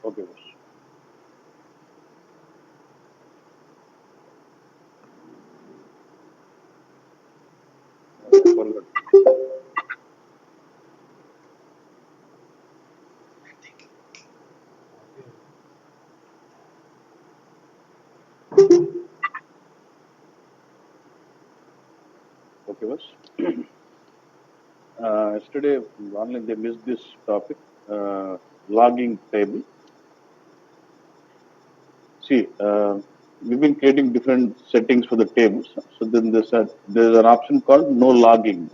Okay, boss. Forgot. Okay, boss. Yesterday, online they missed this topic, logging table. See, we've been creating different settings for the tables. So then there's an option called no logging.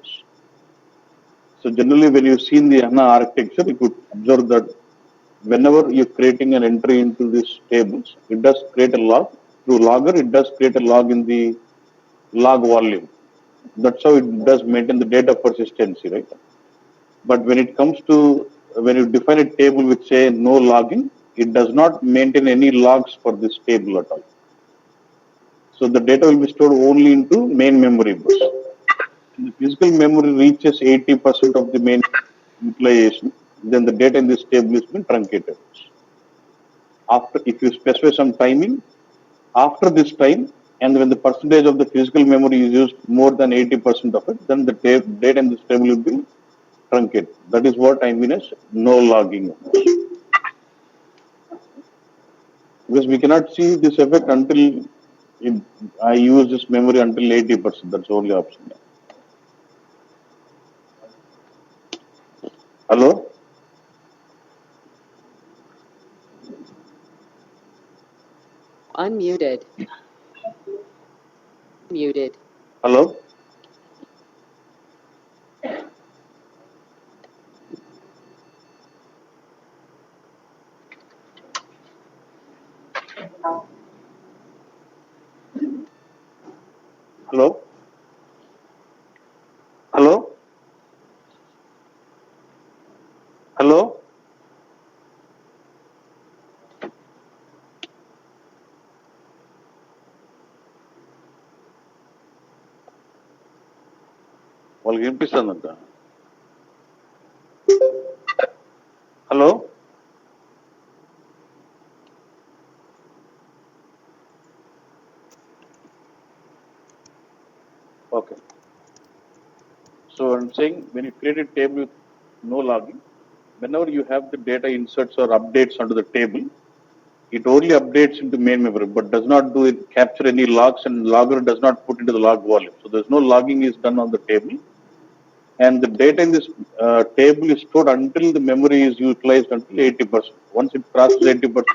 So generally, when you see in the HANA architecture, you could observe that whenever you're creating an entry into these tables, it does create a log. Through logger, it does create a log in the log volume. That's how it does maintain the data persistency, right? But when it comes to when you define a table with say no logging, it does not maintain any logs for this table at all. So the data will be stored only into main memory bus. The physical memory reaches 80% of the main utilization, then the data in this table is been truncated. After, if you specify some timing, after this time, and when the percentage of the physical memory is used more than 80% of it, then the data in this table will be truncated. That is what I mean as no logging. Because we cannot see this effect until I use this memory until 80%. That's the only option. Hello? Unmuted. Muted. Hello? Hello? Hello? Hello? వాళ్ళకి వినిపిస్తుందంట. Hello? Okay. So I'm saying when you create a table with no logging, whenever you have the data inserts or updates onto the table, it only updates into main memory, but does not do it capture any logs, and logger does not put into the log volume. So there's no logging is done on the table, and the data in this table is stored until the memory is utilized until 80%. Once it crosses 80%,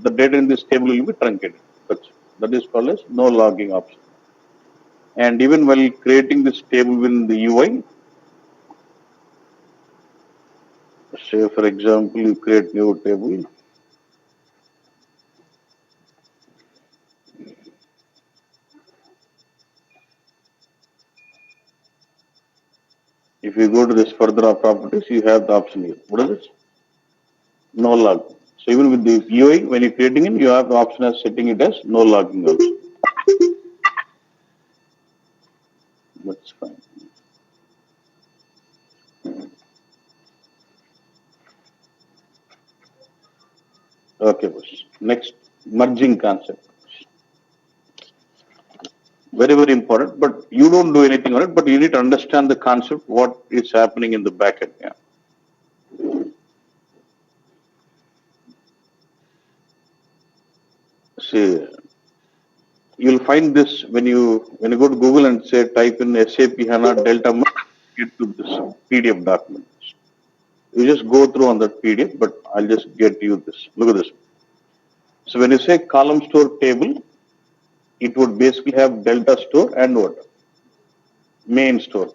the data in this table will be truncated. That is called as no logging option. And even while creating this table within the UI, say for example, you create new table. If you go to this further properties, you have the option here. What is it? No log. So even with the UI, when you're creating it, you have the option as setting it as no logging also. That's fine. Okay, boss. Next, merging concept. Very, very important, but you don't do anything on it, but you need to understand the concept, what is happening in the backend. Yeah. See, you'll find this when you go to Google and say type in SAP HANA Delta Merge, get to this PDF document. You just go through on that PDF, but I'll just get you this. Look at this. So when you say column store table, it would basically have delta store and what? Main store.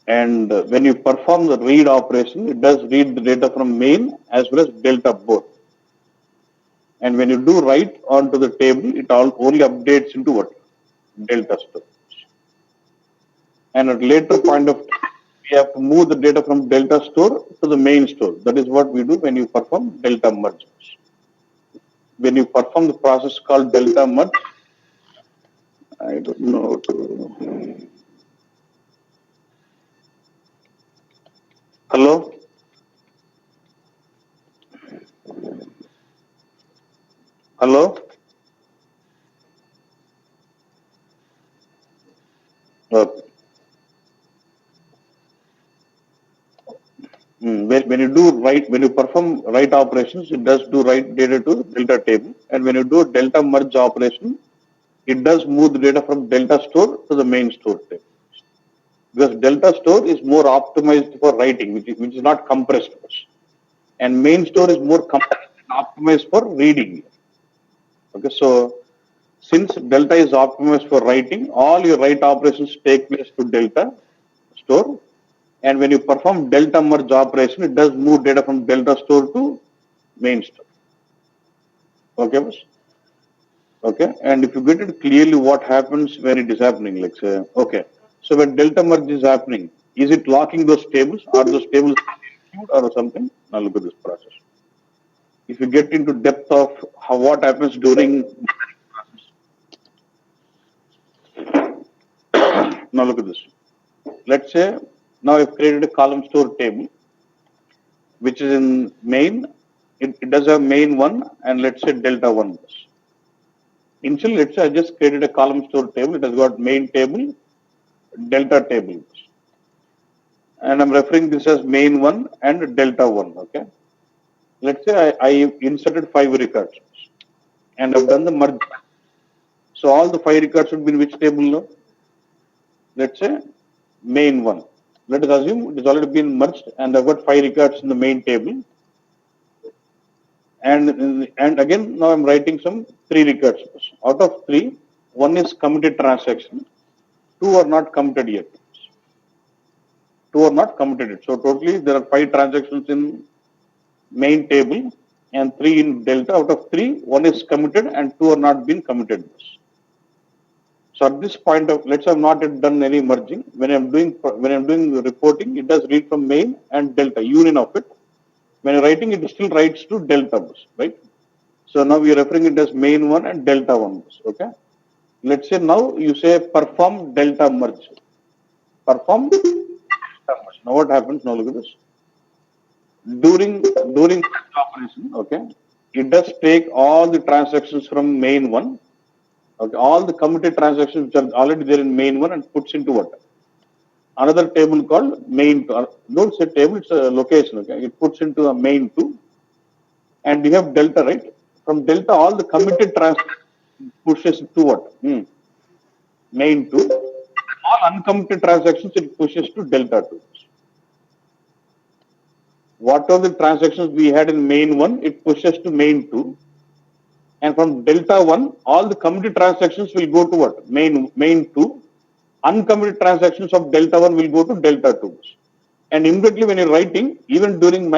And when you perform the read operation, it does read the data from main as well as delta both. And when you do write onto the table, it all only updates into what? Delta store. And at a later point of time, we have to move the data from delta store to the main store. That is what we do when you perform delta merge. When you perform the process called delta merge, I don't know. Hello? Hello? Okay. When you do write, when you perform write operations, it does do write data to delta table. And when you do delta merge operation, it does move the data from delta store to the main store table. Because delta store is more optimized for writing, which is not compressed. And main store is more compressed and optimized for reading. Okay, so since delta is optimized for writing, all your write operations take place to delta store. And when you perform delta merge operation, it does move data from delta store to main store. Okay, boss? Okay, and if you get it clearly what happens when it is happening, like say, okay, so when delta merge is happening, is it locking those tables? Are those tables or something? Now look at this process. If you get into depth of how what happens during, now look at this. Let's say now I've created a column store table, which is in main. It does have main one and let's say delta one. Initially, let's say I just created a column store table. It has got main table, delta table. And I'm referring this as main one and delta one. Okay. Let's say I inserted 5 records and I've done the merge. So all the 5 records should be in which table now? Let's say main one. Let us assume it has already been merged and I've got 5 records in the main table. And again, now I'm writing some 3 records. Out of 3, one is committed transaction, 2 are not committed yet. 2 are not committed yet. So totally there are 5 transactions in main table and 3 in delta. Out of 3, one is committed and 2 are not been committed. So at this point of, let's say I've not yet done any merging. When I'm doing the reporting, it does read from main and delta, union of it. When you're writing, it still writes to delta bus, right? So now we are referring it as main one and delta one bus, okay? Let's say now you say perform delta merge. Perform delta merge. Now what happens? Now look at this. During operation, okay, it does take all the transactions from main one, okay, all the committed transactions which are already there in main one and puts into what? Another table called main two. Don't say table, it's a location, okay? It puts into a main two. And you have delta, right? From delta, all the committed transactions pushes to what? Main two. All uncommitted transactions it pushes to delta two. What are the transactions we had in main one? It pushes to main two. And from delta one, all the committed transactions will go to what? Main two. Uncommitted transactions of delta one will go to delta two. And immediately when you're writing, even during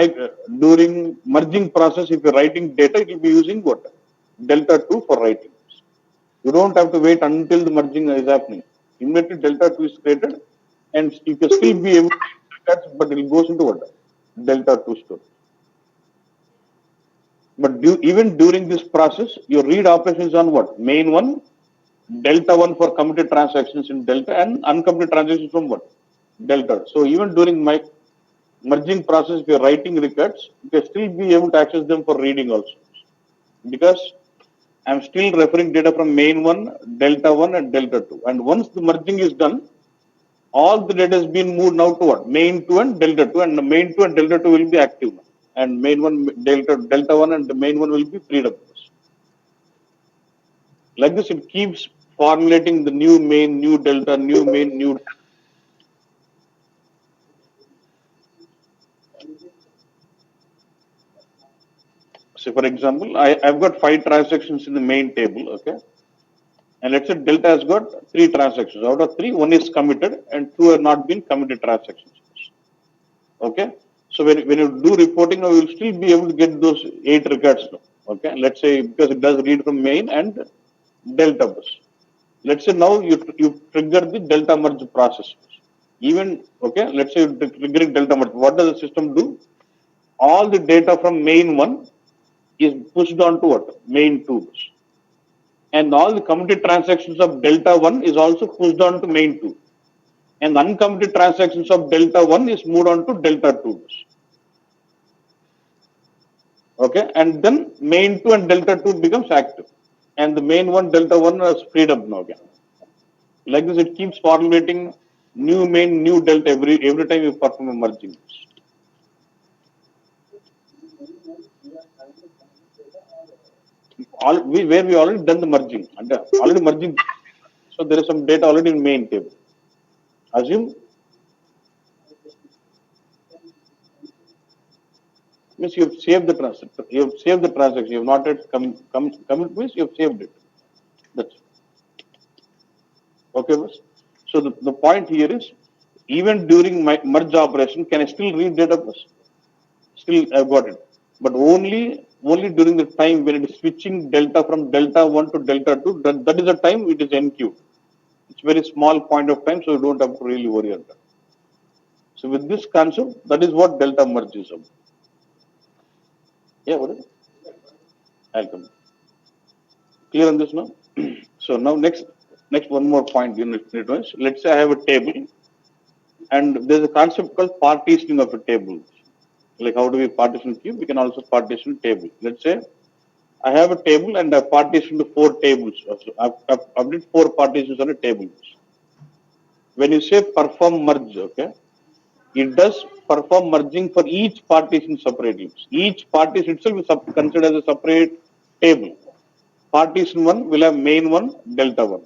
merging process, if you're writing data, it will be using what? Delta 2 for writing. You don't have to wait until the merging is happening. Immediately delta 2 is created and you can still be able to records, but it goes into what? Delta 2 store. But even during this process, your read operations on what? Main one, delta 1 for committed transactions in delta and uncommitted transactions from what? Delta. So even during my merging process, if you're writing records, you can still be able to access them for reading also. Because I'm still referring data from main one, delta 1 and delta 2. And once the merging is done, all the data has been moved now to what? Main 2 and delta 2. And the main 2 and delta 2 will be active now. And main 1, delta 1 and the main 1 will be freed up. Like this, it keeps formulating the new main, new delta, new main, new. So for example, I've got 5 transactions in the main table, okay? And let's say delta has got 3 transactions. Out of 3, 1 is committed and 2 have not been committed transactions. Okay? So when you do reporting, now you will still be able to get those 8 records now. Okay? Let's say because it does read from main and delta bus. Let's say now you trigger the delta merge process. Even, okay, let's say you're triggering delta merge. What does the system do? All the data from main 1 is pushed on to what? Main 2. And all the committed transactions of delta 1 is also pushed on to main 2. And uncommitted transactions of delta 1 is moved on to delta 2. Okay, and then main 2 and delta 2 becomes active, and the main 1 delta 1 is freed up now again. Like this, it keeps formulating new main, new delta every time you perform a merging. Where we already done the merging, and already merging, so there is some data already in main table. Assume means you have saved the transaction. You have saved the transaction. You have not yet commit means you have saved it. That's okay, boss. So the point here is, even during my merge operation, can I still read data, boss? Still, I've got it, but only during the time when it is switching delta from delta 1 to delta 2. That is the time it is NQ. It's very small point of time, so you don't have to really worry about that. So with this concept, that is what delta merge is about. Yeah, what is it? I'll come. Clear on this now? So now next one more point you need to know. Let's say I have a table, and there's a concept called partitioning of a table. Like how do we partition cube? We can also partition table. Let's say I have a table and I've partitioned to 4 tables. So I've did 4 partitions on a table. When you say perform merge, okay, it does perform merging for each partition separately. Each partition itself is considered as a separate table. Partition 1 will have main 1, delta 1.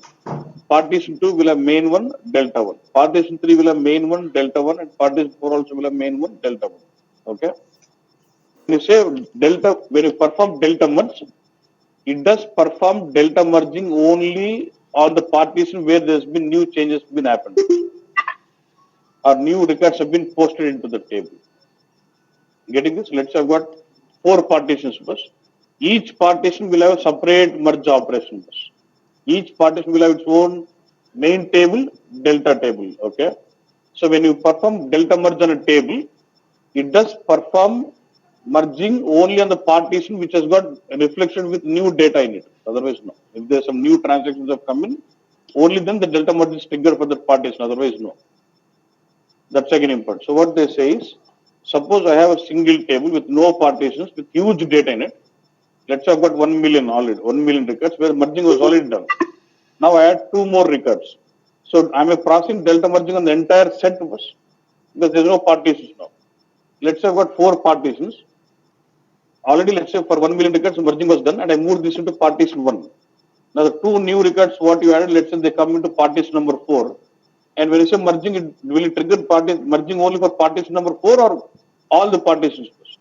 Partition 2 will have main 1, delta 1. Partition 3 will have main 1, delta 1. And partition 4 also will have main 1, delta 1. Okay. When you say when you perform delta merge, it does perform delta merging only on the partition where there's been new changes been happened or new records have been posted into the table. Getting this? Let's say I've got 4 partitions first. Each partition will have a separate merge operation first. Each partition will have its own main table, delta table. Okay. So when you perform delta merge on a table, it does perform merging only on the partition which has got a reflection with new data in it. Otherwise, no. If there's some new transactions have come in, only then the delta merge is triggered for the partition. Otherwise, no. That's again important. So what they say is, suppose I have a single table with no partitions with huge data in it. Let's say I've got 1 million already, 1 million records where merging was already done. Now I add 2 more records. So I'm a processing delta merging on the entire set first because there's no partitions now. Let's say I've got 4 partitions. Already, let's say for 1 million records, merging was done, and I moved this into partition 1. Now, the 2 new records, what you added, let's say they come into partition number 4. And when you say merging, it will trigger merging only for partition number 4 or all the partitions first?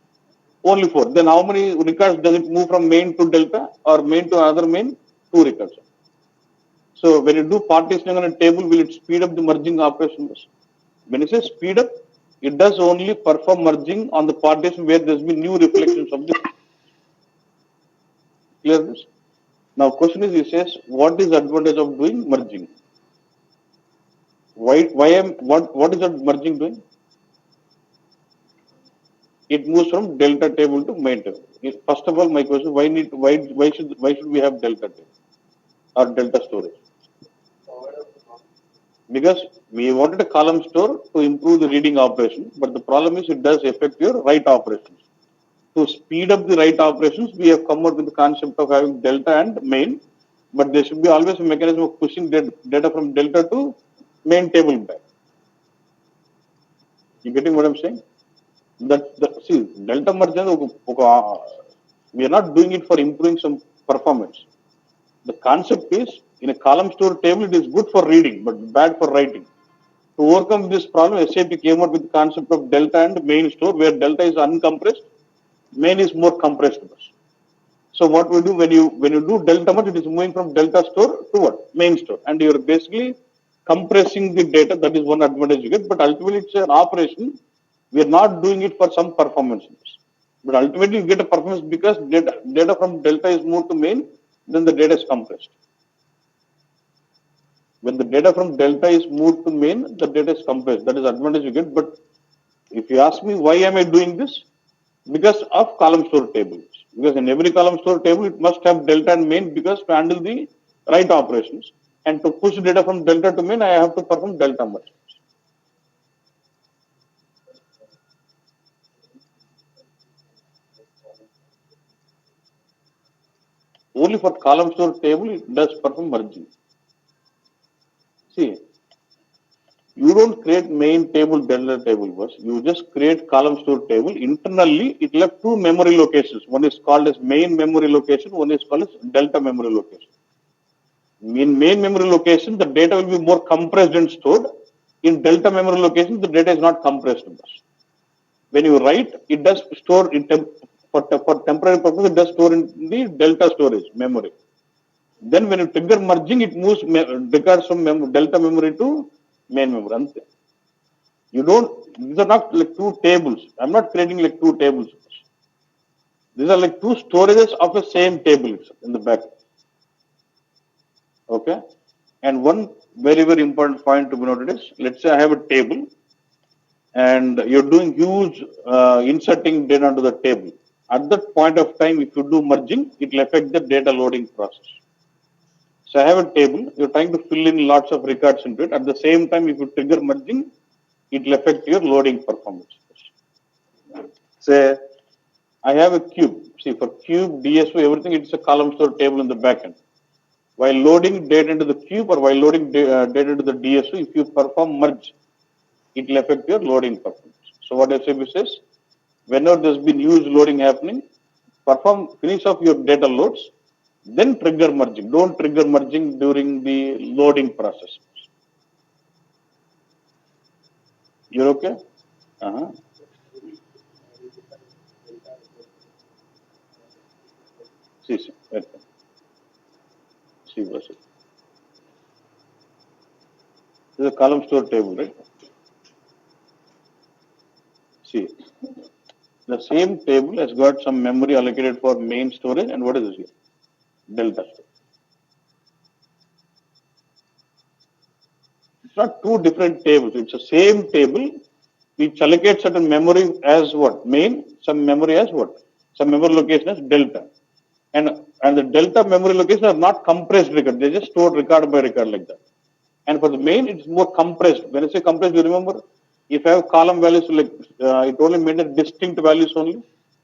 Only 4. Then how many records does it move from main to delta or main to another main? 2 records. So, when you do partitioning on a table, will it speed up the merging operations? When you say speed up, it does only perform merging on the partition where there's been new reflections of this. Clear this? Now, question is, he says, what is the advantage of doing merging? What is that merging doing? It moves from delta table to main table. First of all, my question: why should we have delta table or delta storage? Because we wanted a column store to improve the reading operation, but the problem is it does affect your write operations. To speed up the write operations, we have come out with the concept of having delta and main, but there should be always a mechanism of pushing data from delta to main table back. You getting what I'm saying? See, delta merge, we are not doing it for improving some performance. The concept is, in a column store table, it is good for reading, but bad for writing. To overcome this problem, SAP came out with the concept of delta and main store, where delta is uncompressed, main is more compressed. So what we do when you do delta merge, it is moving from delta store to what? Main store, and you are basically compressing the data. That is one advantage you get. But ultimately, it's an operation. We are not doing it for some performance. But ultimately, you get a performance because data from delta is moved to main, then the data is compressed. When the data from delta is moved to main, the data is compressed. That is advantage you get. But if you ask me why am I doing this, because of column store tables. Because in every column store table, it must have delta and main because to handle the write operations. And to push data from delta to main, I have to perform delta merge. only for column store table it does perform merging. See, you don't create main table, delta table first. You just create column store table. Internally, it left two memory locations. One is called as main memory location. One is called as delta memory location. In main memory location, the data will be more compressed and stored. In delta memory location, the data is not compressed. When you write, it does store in for temporary purpose. It does store in the delta storage memory. Then when you trigger merging, it moves records from delta memory to main memory. You don't, these are not like two tables. I'm not creating like two tables. These are like two storages of the same table in the back. Okay. And one very, very important point to be noted is, let's say I have a table and you're doing huge inserting data into the table. At that point of time, if you do merging, it will affect the data loading process. So I have a table, you're trying to fill in lots of records into it. At the same time, if you trigger merging, it will affect your loading performance. Say, I have a cube. See, for cube, DSO, everything, it's a column store table in the backend. While loading data into the cube or while loading data into the DSO, if you perform merge, it will affect your loading performance. So what SAP says, whenever there's been huge loading happening, finish off your data loads, then trigger merging. Don't trigger merging during the loading process. You're okay? Uh-huh. See, okay. See, what's it? This is a column store table, right? See, the same table has got some memory allocated for main storage, and what is this here? Delta storage. It's not two different tables. It's the same table which allocates certain memory as what? Main, some memory as what? Some memory location as delta. And the delta memory locations are not compressed record. They just stored record by record like that. And for the main, it's more compressed. When I say compressed, you remember, if I have column values like, it only maintains distinct values only.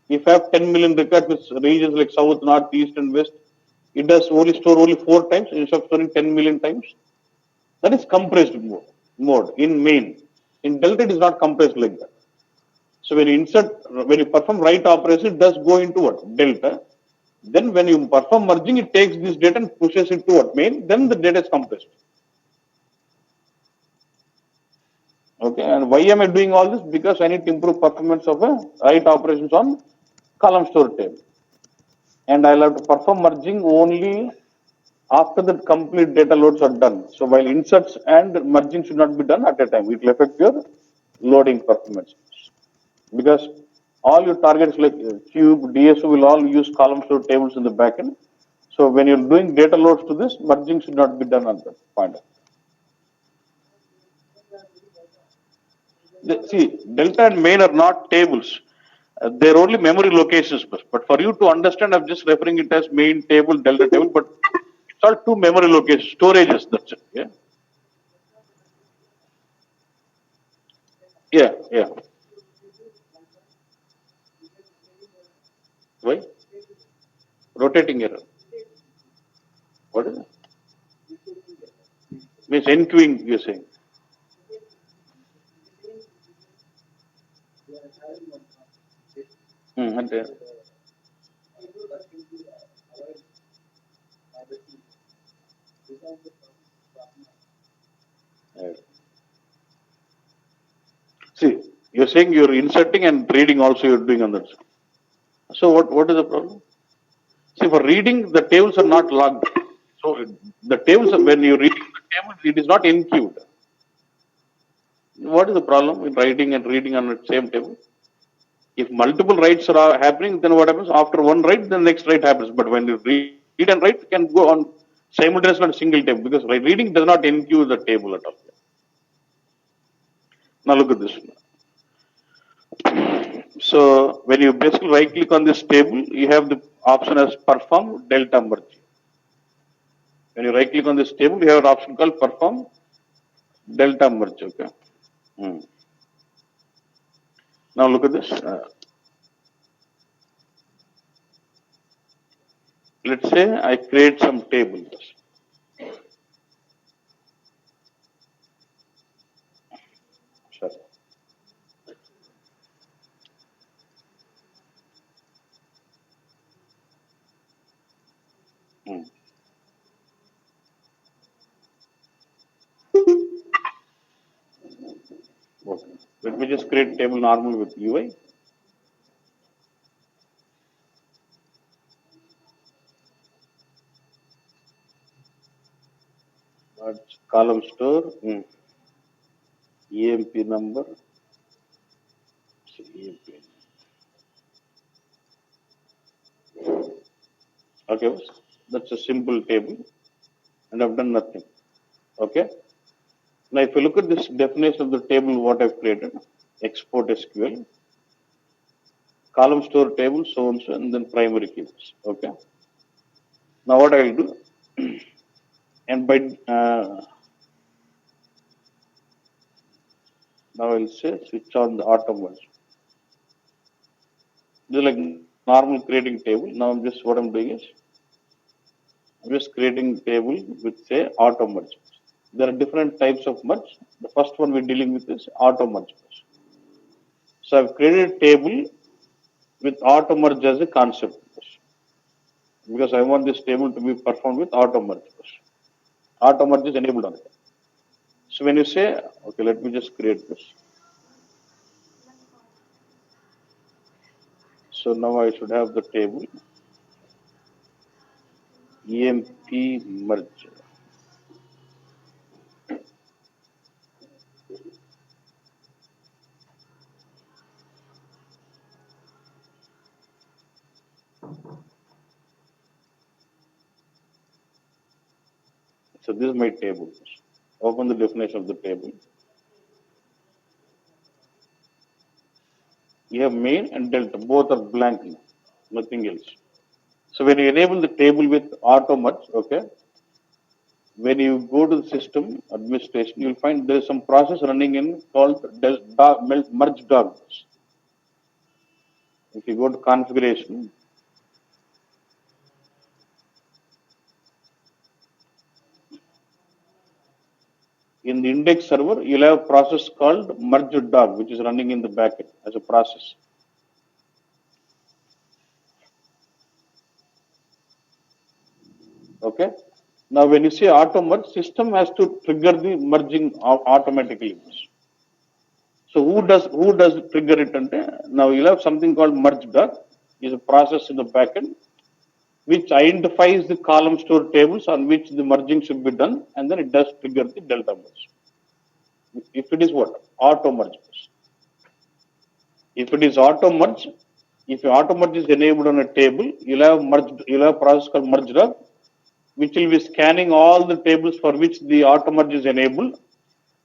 If I have 10 million records with regions like south, north, east, and west, it does only store only 4 times instead of storing 10 million times. That is compressed mode in main. In delta, it is not compressed like that. So when you perform write operation, it does go into what? Delta. Then when you perform merging, it takes this data and pushes it to what? Main. Then the data is compressed. Okay, and why am I doing all this? Because I need to improve performance of a write operations on column store table. And I'll have to perform merging only after the complete data loads are done. So while inserts and merging should not be done at a time, it will affect your loading performance. Because all your targets like cube, DSO will all use column store tables in the backend. So when you're doing data loads to this, merging should not be done at that point. See, delta and main are not tables. They're only memory locations. But for you to understand, I'm just referring it as main table, delta table. But it's all two memory locations, storages. That's it. Yeah. Yeah. Yeah. Why? Rotating error. What is it? Means enqueuing, you're saying. And see, you're saying you're inserting and reading also you're doing on that. So what is the problem? See, for reading, the tables are not logged. So the tables, when you read the table, it is not enqueued. What is the problem in writing and reading on the same table? If multiple writes are happening, then what happens? After one write, the next write happens. But when you read and write, you can go on simultaneously on a single table because reading does not enqueue the table at all. Now look at this. So when you basically right click on this table, you have the option as perform delta merge. When you right click on this table, you have an option called perform delta merge. Okay. Hmm. Now look at this. Let's say I create some tables. Sorry. Hmm. Okay. Let me just create table normal with UI. Column store, EMP number, EMP. Okay, that's a simple table, and I've done nothing. Okay. Now, if you look at this definition of the table, what I've created, export SQL, column store table, so and so, and then primary keys. Okay. Now, what I'll do, and by now I'll say switch on the auto merge. This is like normal creating table. Now, I'm just what I'm doing is I'm just creating table with say auto merge. There are different types of merge. The first one we're dealing with is auto merge. So I've created a table with auto merge as a concept because I want this table to be performed with auto merge. Auto merge is enabled on it. So when you say, okay, let me just create this. So now I should have the table EMP merge. So this is my table. Open the definition of the table. You have main and delta, both are blank now, nothing else. So when you enable the table with auto merge, okay, when you go to the system administration, you'll find there's some process running in called merge dogs. If you go to configuration, in the index server, you'll have a process called merge dog, which is running in the backend as a process. Okay. Now, when you say auto merge, system has to trigger the merging automatically. So who does trigger it? Now you'll have something called merge dog, is a process in the backend which identifies the column store tables on which the merging should be done, and then it does trigger the delta merge. If it is what? Auto merge. If it is auto merge, if auto merge is enabled on a table, you'll have a process called merge log, which will be scanning all the tables for which the auto merge is enabled.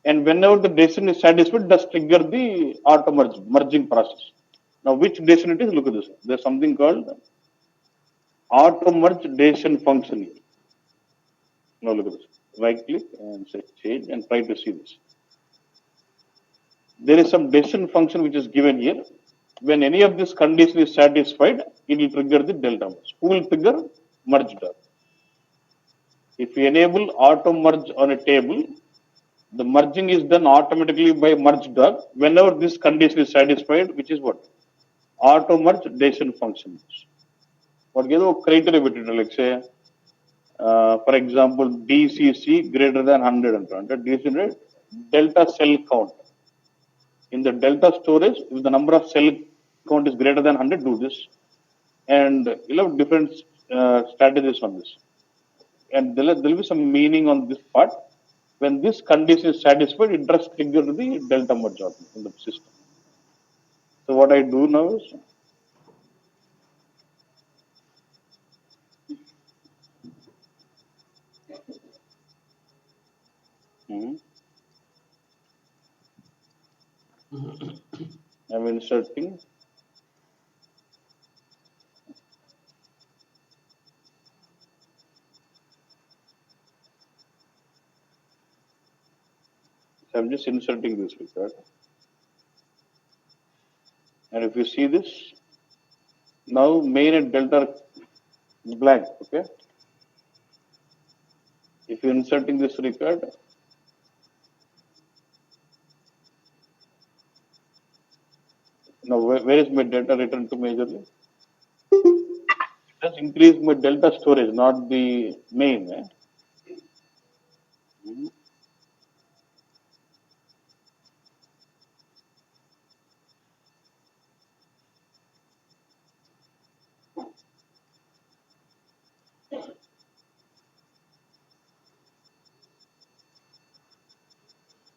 And whenever the decision is satisfied, does trigger the auto merging process. Now, which decision it is? Look at this. There's something called auto merge decision function. Now look at this. Right click and say change and try to see this. There is some decision function which is given here. When any of this condition is satisfied, it will trigger the delta merge. Who will trigger? Merge dog. If you enable auto merge on a table, the merging is done automatically by merge dog whenever this condition is satisfied, which is what? Auto merge decision function. What criteria between, like say, for example, DCC greater than 100 and 100, DCC delta cell count. In the delta storage, if the number of cell count is greater than 100, do this. And you'll have different strategies on this. And there'll be some meaning on this part. When this condition is satisfied, it does trigger the delta merge in the system. So what I do now is, hmm, I'm inserting. So I'm just inserting this record. And if you see this, now main and delta blank. Okay. If you're inserting this record, now where is my data written to majorly? Just increase my delta storage, not the main. Eh? Mhm.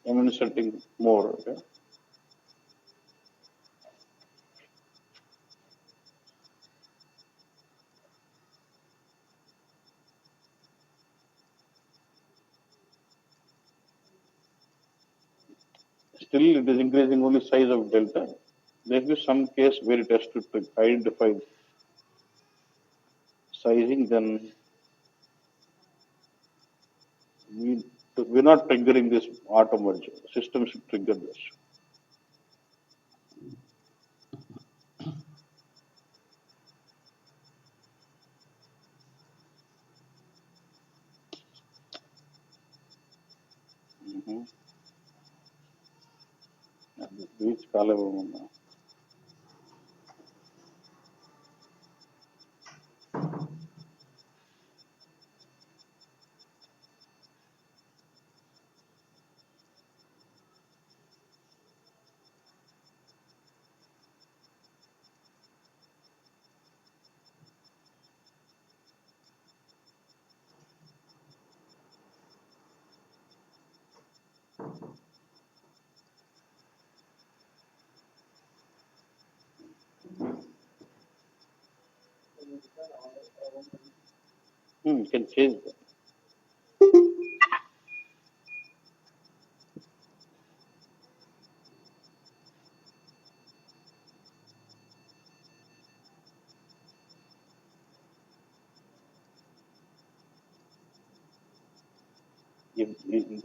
I'm inserting more. Okay. Still, it is increasing only size of delta. There is some case where it has to identify sizing, then we, we're not triggering this auto merge. System should trigger this. Mm-hmm. Which column? You can change that.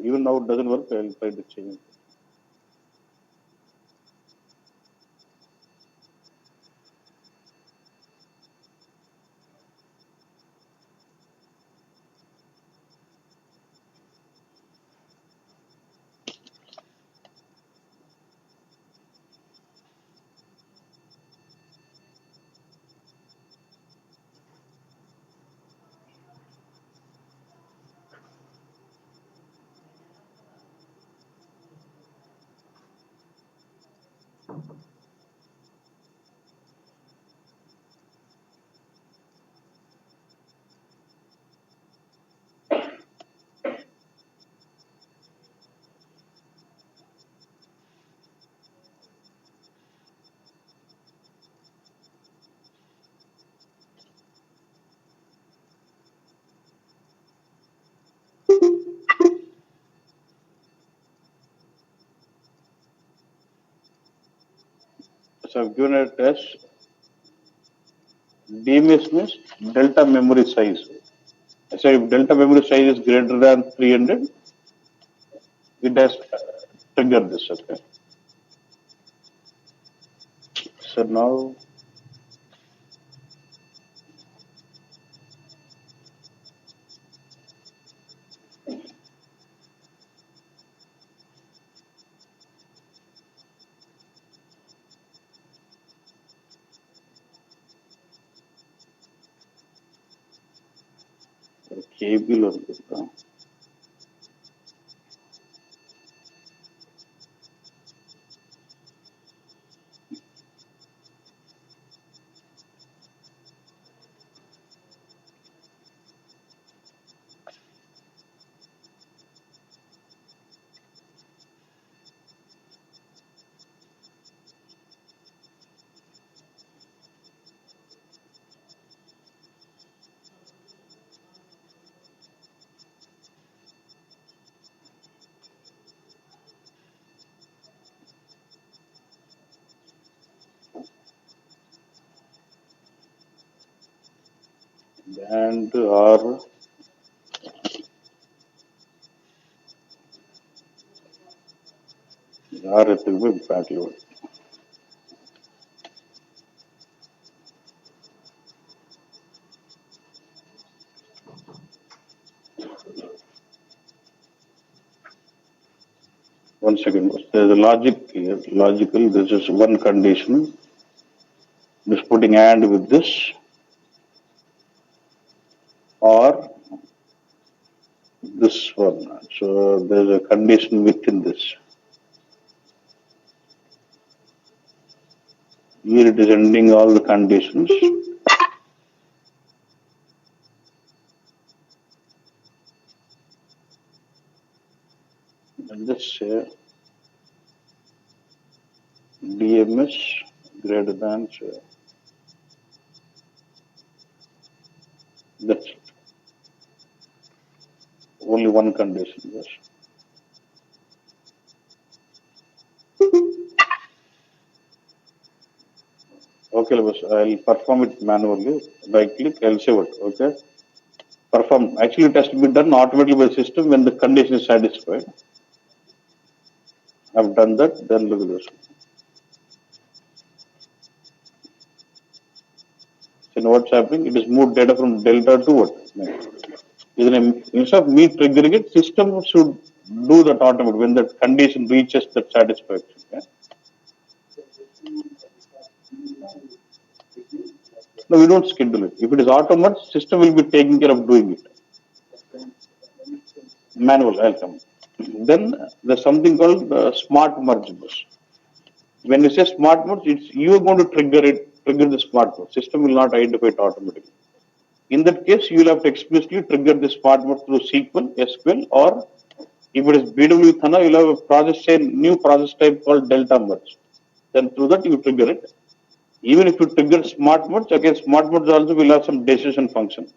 Even now it doesn't work, I'll try to change it. So I've given it as DMS means delta memory size. So if delta memory size is greater than 300, it has triggered this. Okay. So now KB lo irukkutha. And R it will be back load. One second. There's a logic here. Logical. This is one condition. Just putting and with this, or this one. So there's a condition within this. Here it is ending all the conditions. And this say DMS greater than, so that's it. Only one condition. Yes. Okay, I'll perform it manually. Right click, I'll save it. Okay. Perform. Actually, it has to be done automatically by the system when the condition is satisfied. I've done that. Then look at this. So what's happening? It is moved data from delta to what? Instead of me triggering it, system should do that automatically when the condition reaches that satisfaction. Okay? No, we don't schedule it. If it is automatic, system will be taking care of doing it. Manual, I'll come. Then there's something called smart merge bus. When you say smart merge, it's you are going to trigger the smart merge. System will not identify it automatically. In that case, you will have to explicitly trigger the smart merge through SQL, or if it is BW with Hana, you'll have a process, say, new process type called delta merge. Then through that, you trigger it. Even if you trigger smart merge, again, smart merge also will have some decision function.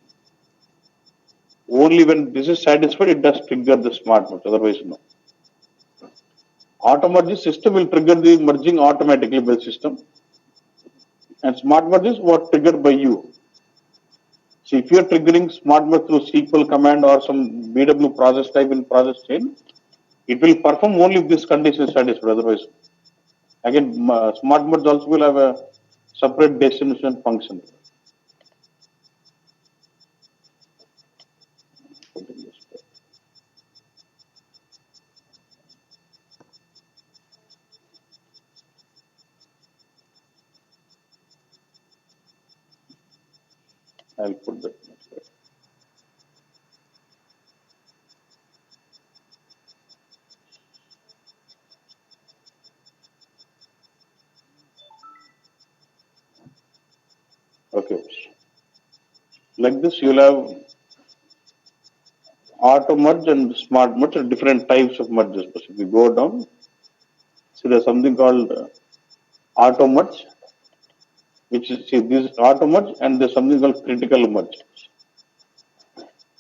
Only when this is satisfied, it does trigger the smart merge, otherwise no. Auto merge system will trigger the merging automatically by the system. And smart merge is what triggered by you. So if you are triggering smart merge through SQL command or some BW process type in process chain, it will perform only if this condition is satisfied, otherwise. Again, smart merge also will have a separate destination function. I'll put that next slide. Okay. Like this, you'll have auto merge and smart merge are different types of merges. But if you go down, see there's something called auto merge, which is see this is auto merge, and there's something called critical merge.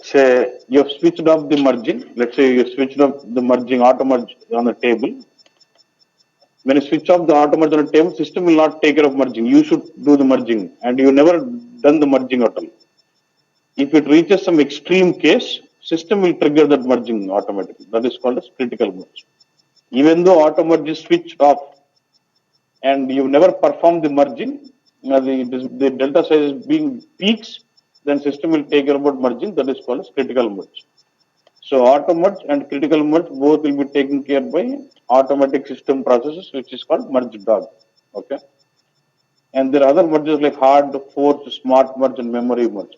Say you have switched off the merging. Let's say you switched off the merging auto merge on the table. When you switch off the auto merge on the table, system will not take care of merging. You should do the merging, and you never done the merging at all. If it reaches some extreme case, system will trigger that merging automatically. That is called as critical merge. Even though auto merge is switched off and you never perform the merging, the delta size is being peaks, then system will take care about merging. That is called as critical merge. So auto merge and critical merge both will be taken care by automatic system processes, which is called merge dog. Okay. And there are other merges like hard, forced, smart merge, and memory merge.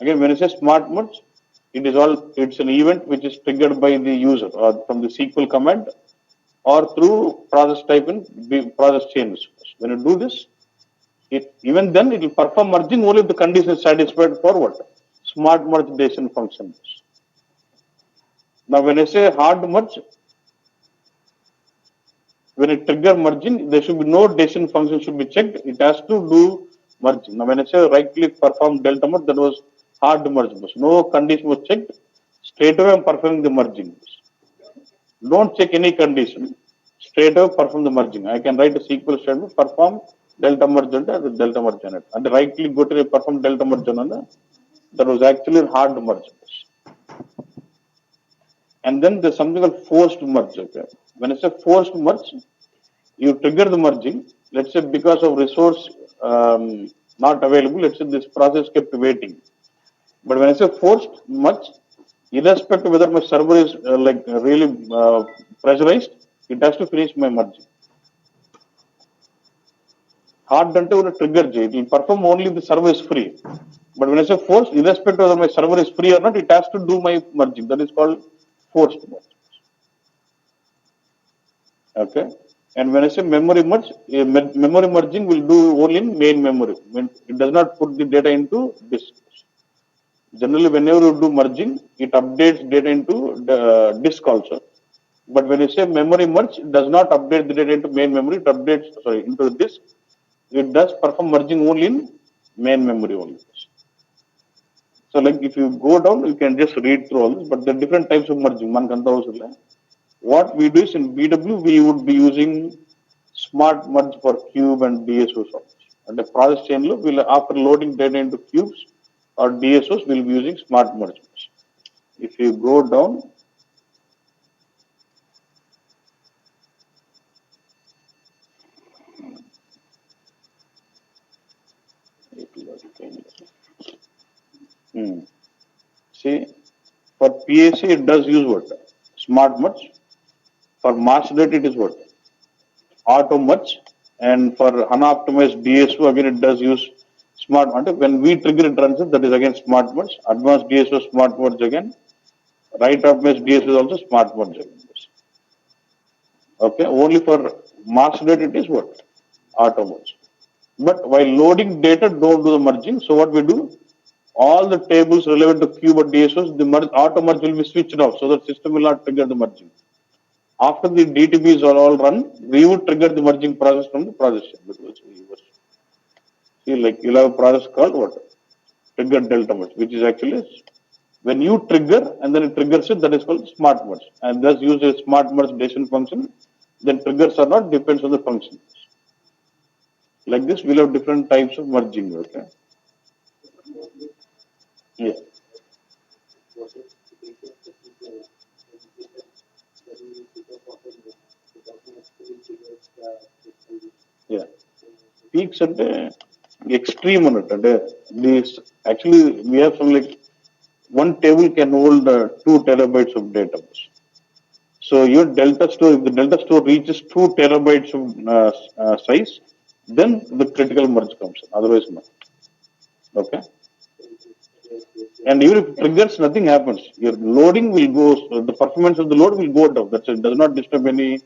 Again, when you say smart merge, it's an event which is triggered by the user or from the SQL command or through process type in process chains. When you do this, even then it will perform merging only if the condition is satisfied for what? Smart merge decision function. Now when I say hard merge, when it trigger merging, there should be no decision function should be checked. It has to do merging. Now when I say right click perform delta merge, that was hard merge. No condition was checked. Straight away I'm performing the merging. Don't check any condition. Straight away perform the merging. I can write a SQL statement, perform delta merge and the delta merge on it. And right click go to perform delta merge on it. That was actually hard merge. And then there's something called forced merge. Okay? When I say forced merge, you trigger the merging. Let's say because of resource not available, let's say this process kept waiting. But when I say forced merge, Irrespective whether my server is really pressurized, it has to finish my merging. Hard ante una trigger J. It will perform only if the server is free. But when I say forced, irrespective whether my server is free or not, it has to do my merging. That is called forced merge. Okay. And when I say memory merge, memory merging will do only in main memory. When it does not put the data into disk. Generally, whenever you do merging, it updates data into the disk also. But when you say memory merge, it does not update the data into main memory. It updates into the disk. It does perform merging only in main memory only. So like if you go down, you can just read through all this. But there are different types of merging. What we do is in BW, we would be using smart merge for cube and DSO sockets. And the process chain loop will, after loading data into cubes or DSOs, we'll be using smart merge. If you go down, see, for PAC it does use what? Smart merge. For master data it is what? Auto merge. And for Hana optimized DSO again it does use smart merge. When we trigger it runs it, that is again smart merge. Advanced DSO smart merge again. Right optimized DSO is also smart merge again. Okay, only for master data it is what? Auto merge. But while loading data, don't do the merging. So what we do? All the tables relevant to cube or DSOs, the auto merge will be switched off, so that system will not trigger the merging. After the DTBs are all run, we would trigger the merging process from the process. See, like you'll have a process called what? Trigger delta merge, which is actually when you trigger and then it triggers it, that is called smart merge. And thus use a smart merge decision function. Then triggers or not depends on the function. Like this, we'll have different types of merging. Okay. Yeah. Yeah. Peaks అంటే extreme అన్నట్టు అంటే these actually we have some like one table can hold 2 terabytes of data. So your delta store, if the delta store reaches 2 terabytes of size, then the critical merge comes. Otherwise, no. Okay. And even if it triggers, nothing happens. Your loading will go, the performance of the load will go down. That's it. It does not disturb any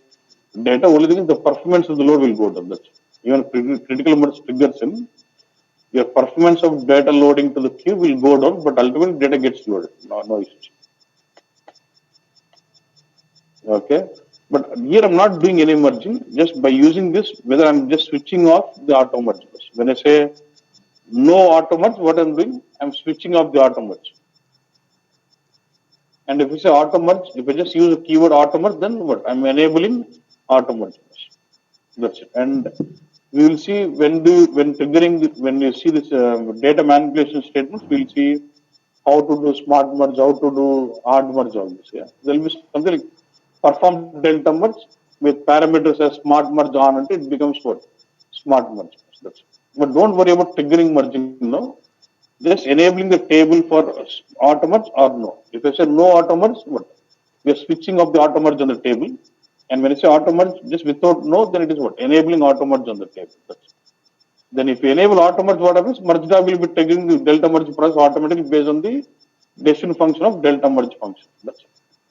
data. Only thing is the performance of the load will go down. That's it. Even critical merge triggers in, your performance of data loading to the queue will go down, but ultimately data gets loaded. No issues. Okay. But here I'm not doing any merging. Just by using this, whether I'm just switching off the auto merge. When I say no auto merge, what I'm doing, I'm switching off the auto merge. And if you say auto merge, if I just use a keyword auto merge, then what? I'm enabling auto merge. That's it. And we will see when triggering when you see this data manipulation statements, we'll see how to do smart merge, how to do hard merge, all this. Yeah, there will be something like perform delta merge with parameters as smart merge on until it becomes what? Smart merge. That's it. But don't worry about triggering merging. No, just enabling the table for auto merge or no. If I say no auto merge, what? We are switching off the auto merge on the table. And when you say auto merge, just without no, then it is what? Enabling auto merge on the table. That's it. Then if you enable auto merge, what happens? Merge dog will be triggering the delta merge process automatically based on the decision function of delta merge function. That's it.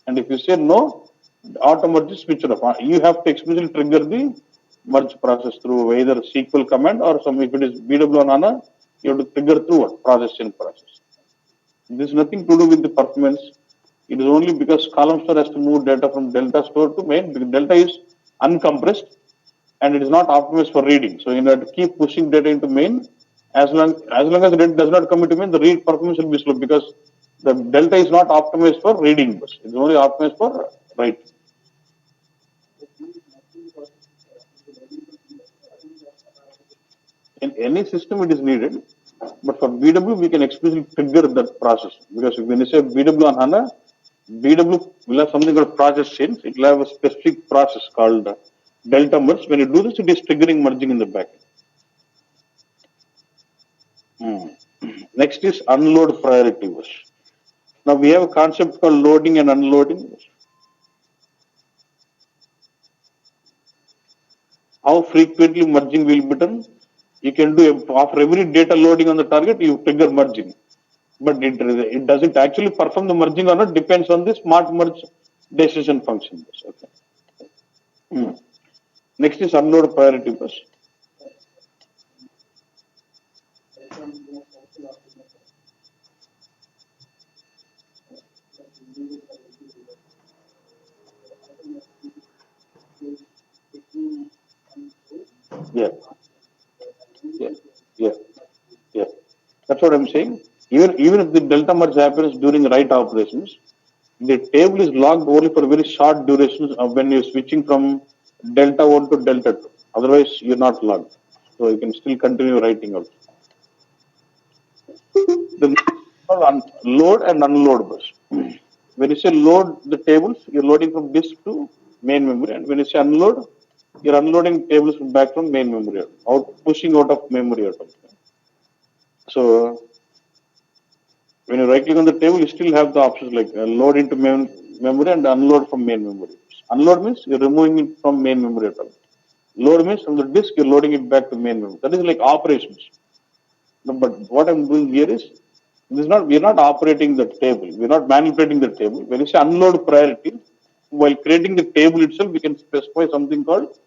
And if you say no, the auto merge is switched off. You have to explicitly trigger the merge process through either SQL command or some, if it is BW on HANA, you have to trigger through what? Process chain process. This is nothing to do with the performance. It is only because column store has to move data from delta store to main, because delta is uncompressed and it is not optimized for reading. So you have to keep pushing data into main. As long as the data does not come into main, the read performance will be slow because the delta is not optimized for reading. It is only optimized for writing. In any system, it is needed. But for BW, we can explicitly trigger that process. Because when you say BW on HANA, BW will have something called process chains. It will have a specific process called delta merge. When you do this, it is triggering merging in the backend. Next is unload priority. Now we have a concept called loading and unloading. How frequently merging will be done? You can do after every data loading on the target, you trigger merging. But it doesn't actually perform the merging or not depends on the smart merge decision function. Okay. Next is unload priority bus. Yeah, yeah, yeah, yeah. That's what I'm saying. Even if the delta merge happens during write operations, the table is logged only for very short durations of when you're switching from delta 1 to delta 2. Otherwise, you're not logged. So you can still continue writing out. The load and unload bus. When you say load the tables, you're loading from disk to main memory, and when you say unload, you're unloading tables back from main memory, out pushing out of memory out of. So when you right click on the table, you still have the options like load into main memory and unload from main memory. Unload means you're removing it from main memory at all. Load means from the disk you're loading it back to main memory. That is like operations. No, but what I'm doing here is this is not we're not operating the table. We're not manipulating the table. When you say unload priority, while creating the table itself, we can specify something called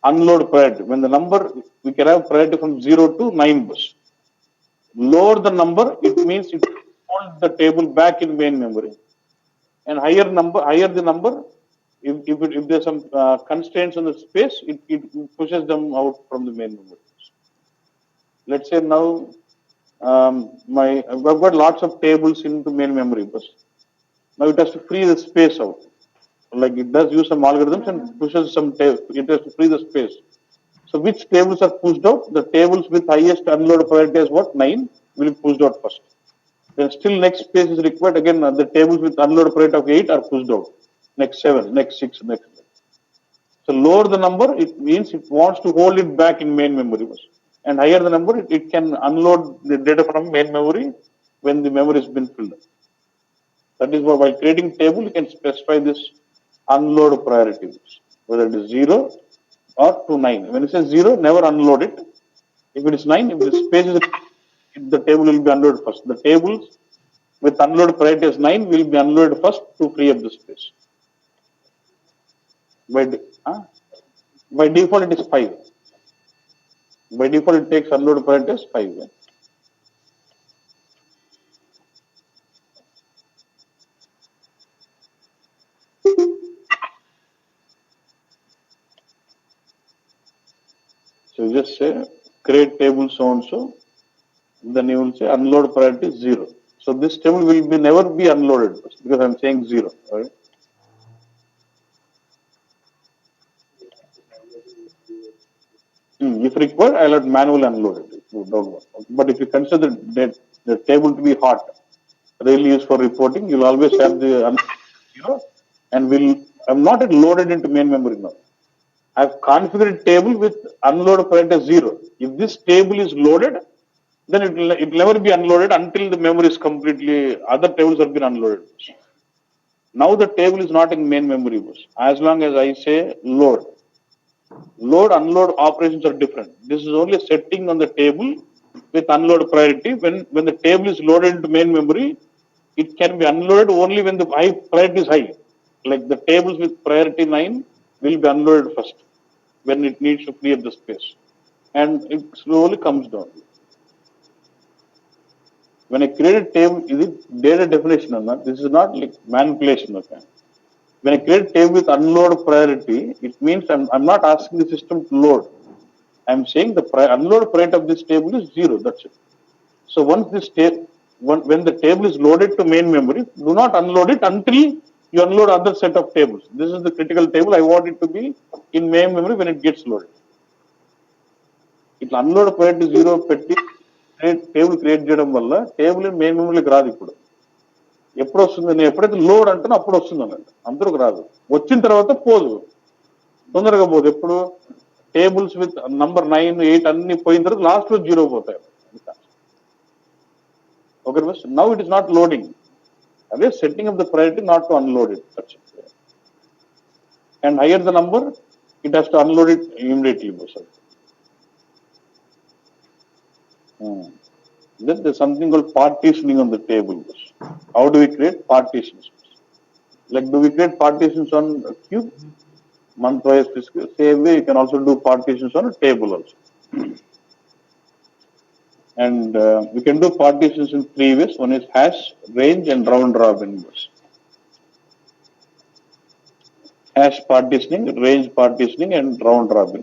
unload priority. When the number we can have priority from 0 to 9 bus. Lower the number, it means it holds the table back in main memory. And higher the number, if there's some constraints on the space, it pushes them out from the main memory. Let's say now I've got lots of tables into main memory bus. Now it has to free the space out. Like it does use some algorithms and pushes some it has to free the space. So which tables are pushed out? The tables with highest unload priority as what? 9 will be pushed out first. Then still next space is required. Again, the tables with unload priority of 8 are pushed out. Next 7, next 6, next. So lower the number, it means it wants to hold it back in main memory bus. And higher the number, it can unload the data from main memory when the memory has been filled. That is why while creating table, you can specify this unload priority, whether it is 0 or to 9. When it says 0, never unload it. If it is 9, if the space is, the table will be unloaded first. The tables with unload priority as 9 will be unloaded first to free up the space. By default, it is 5. By default, it takes unload priority as 5. So you just say create table so and so, then you will say unload priority 0. So this table will be never be unloaded because I'm saying 0. Right? If required, I'll have manually unload it. Don't worry. But if you consider the table to be hot, really used for reporting, you'll always have the 0 and I'm not loaded into main memory now. I've configured table with unload priority 0. If this table is loaded, then it will never be unloaded until the memory is completely, other tables have been unloaded. Now the table is not in main memory bus. As long as I say load, unload operations are different. This is only a setting on the table with unload priority. When the table is loaded into main memory, it can be unloaded only when the priority is high. Like the tables with priority 9 will be unloaded first when it needs to free up the space. And it slowly comes down. When I create a table, is it data definition or not? This is not like manipulation. Okay. When I create a table with unload priority, it means I'm not asking the system to load. I'm saying the unload priority of this table is 0. That's it. So once this when the table is loaded to main memory, do not unload it until you unload other set of tables. This is the critical table. I want it to be in main memory when it gets loaded. It unload priority 0 పెట్టి table create చేయడం వల్ల table main మెమరీకి రాదు ఇప్పుడు. ఎప్పుడు వస్తుంది? నేను ఎప్పుడైతే లోడ్ అంటానో అప్పుడు వస్తుంది అన్నట్టు, అందరికి రాదు. వచ్చిన తర్వాత పోదు, తొందరగా పోదు. ఎప్పుడు టేబుల్స్ విత్ నంబర్ 9, 8 అన్ని పోయిన తర్వాత లాస్ట్ లో 0 పోతాయి. Okay, now it is not loading. Away setting up the priority not to unload it. That's it. And higher the number, it has to unload it immediately. Then there's something called partitioning on the table. How do we create partitions? Like, do we create partitions on a cube? Month-wise, same way you can also do partitions on a table also. And we can do partitions in three ways. One is hash, range, and round robin. Hash partitioning, range partitioning, and round robin.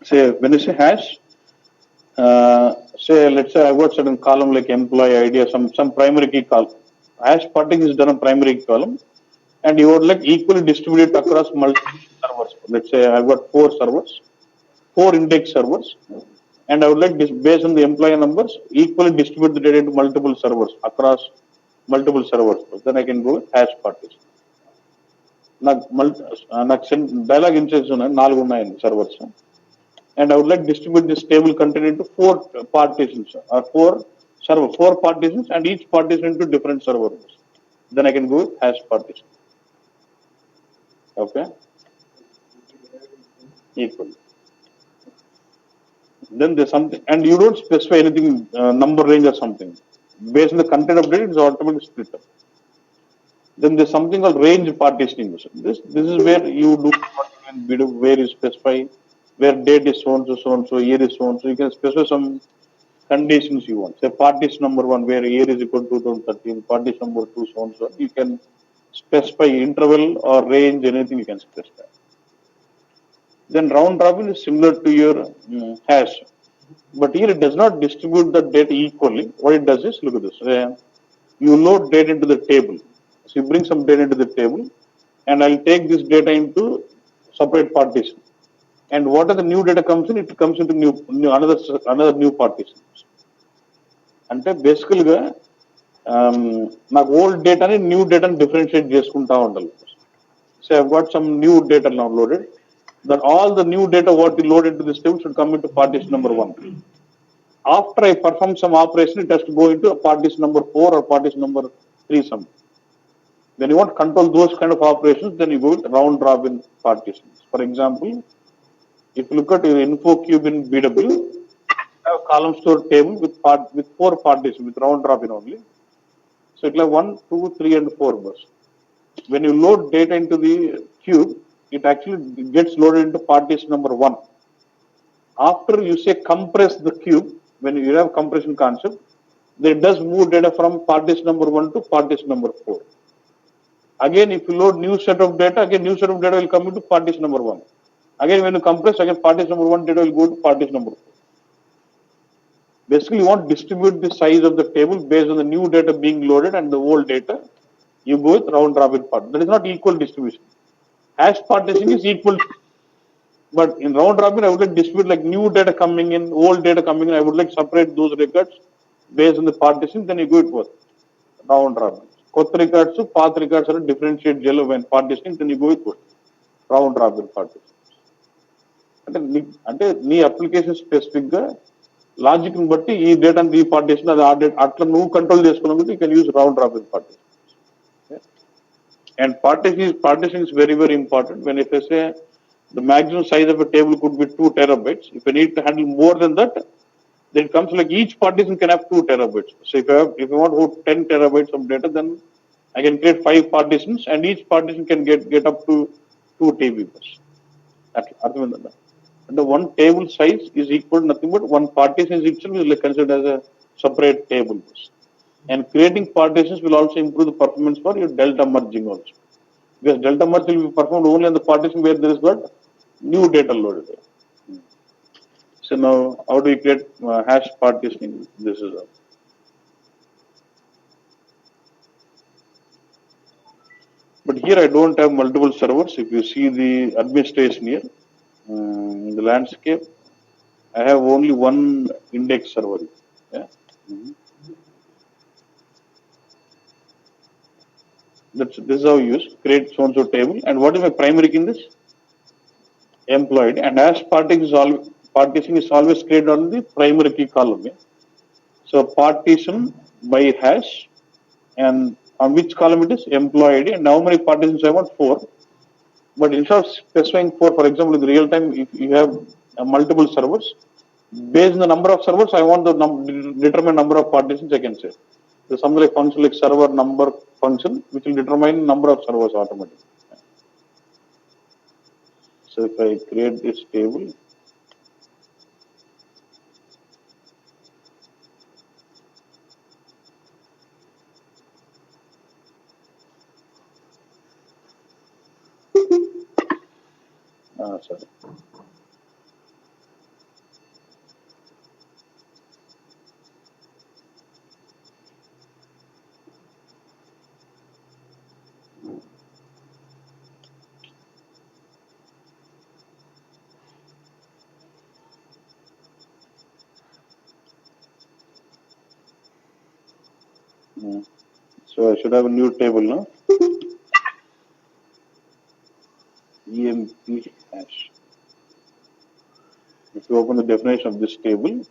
Say, when you say hash, say, let's say I've got certain column like employee ID, some primary key column. Hash partitioning is done on primary key column, and you would like equally distribute it across multiple servers. Let's say I've got 4 servers, 4 index servers, and I would like this based on the employee numbers, equally distribute the data into multiple servers across multiple servers. Then I can go with hash partition. నాకు dialogue incense ఉన్నాయి 4 ఉన్నాయండి servers, and I would like distribute this table content into 4 partitions or 4 partitions, and each partition into different servers. Then I can go with hash partition. Okay, equal. Then there's something, and you don't specify anything, number range or something. Based on the content of data, it's automatically split up. Then there's something called range partitioning. This is where you do where you specify where date is so and so, year is so and so. You can specify some conditions you want. Say partition number 1 where year is equal to 2013, partition number 2 so and so. You can specify interval or range, anything you can specify. Then round robin is similar to your hash, but here it does not distribute the data equally. What it does is, look at this. You load data into the table. So you bring some data into the table, and I'll take this data into separate partition. And whatever the new data comes in, it comes into another new partition. అంటే బేసికల్గా నాకు old డేటాని new డేటాని differentiate చేసుకుంటా ఉండాలి. So I've got some new data now loaded, that all the new data what you load into this table should come into partition number 1. After I perform some operation, it has to go into a partition number 4 or partition number 3 something. When you want to control those kind of operations, then you go with round robin partitions. For example, if you look at your info cube in BW, I have a column store table with 4 partitions with round robin only. So it will have 1, 2, 3, and 4 bus. When you load data into the cube, it actually gets loaded into partition number 1. After you say compress the cube, when you have compression concept, then it does move data from partition number 1 to partition number 4. Again, if you load new set of data, again new set of data will come into partition number 1. Again, when you compress, again partition number 1 data will go to partition number 4. Basically, you want to distribute the size of the table based on the new data being loaded and the old data. You go with round robin part. That is not equal distribution. Hash partition is equal, but in round robin, I would like distribute like new data coming in, old data coming in. I would like separate those records based on the partition. Then you go with what? Round robin. Koth records, path records are differentiate jello when partitioning. Then you go with what? Round robin partition. అంటే నీ application specific గా logic ని బట్టి ఈ data ఈ partition అది ఆ date అట్లా నువ్వు కంట్రోల్ చేసుకున్నప్పుడు you can use round robin partition. And partition is very, very important. When if I say the maximum size of a table could be 2 terabytes, if I need to handle more than that, then it comes like each partition can have 2 terabytes. So if I want to hold 10 terabytes of data, then I can create 5 partitions, and each partition can get up to 2 TB. And the one table size is equal to nothing but one partition is itself is considered as a separate table. And creating partitions will also improve the performance for your delta merging also. Because delta merge will be performed only on the partition where there is got new data loaded. So now, how do we create hash partitioning? This is all. But here I don't have multiple servers. If you see the administration here, in the landscape, I have only one index server. Yeah. This is how you use create so and so table. And what is my primary key in this? Employed. And as partition is always created on the primary key column. Yeah? So partition by hash, and on which column it is employee ID, and how many partitions I want? 4. But instead of specifying 4, for example, in the real time, if you have multiple servers, based on the number of servers, I want the determine number of partitions, I can say. There's something like function like server number function, which will determine number of servers automatically. So if I create this table, sorry. So I should have a new table now. EMP hash. If you open the definition of this table,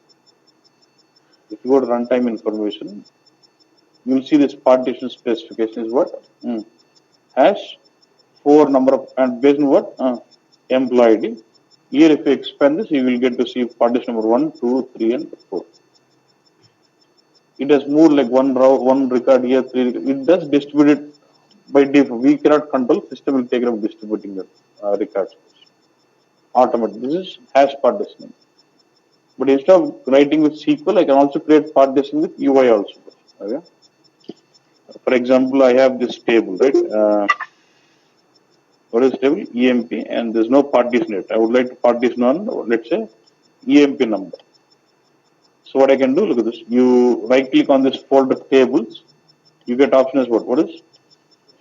if you go to runtime information, you will see this partition specification is what? Hash 4 number of, and based on what? Employee ID. Here, if you expand this, you will get to see partition number 1, 2, 3, and 4. It has moved like one row, one record here, 3. It does distribute it by default. We cannot control. System will take care of distributing the records automatically. This is hash partitioning. But instead of writing with SQL, I can also create partition with UI also. Okay? For example, I have this table, right? What is the table? EMP, and there's no partition yet. I would like to partition on, let's say, EMP number. So what I can do, look at this. You right click on this folder tables, you get option as what? What is?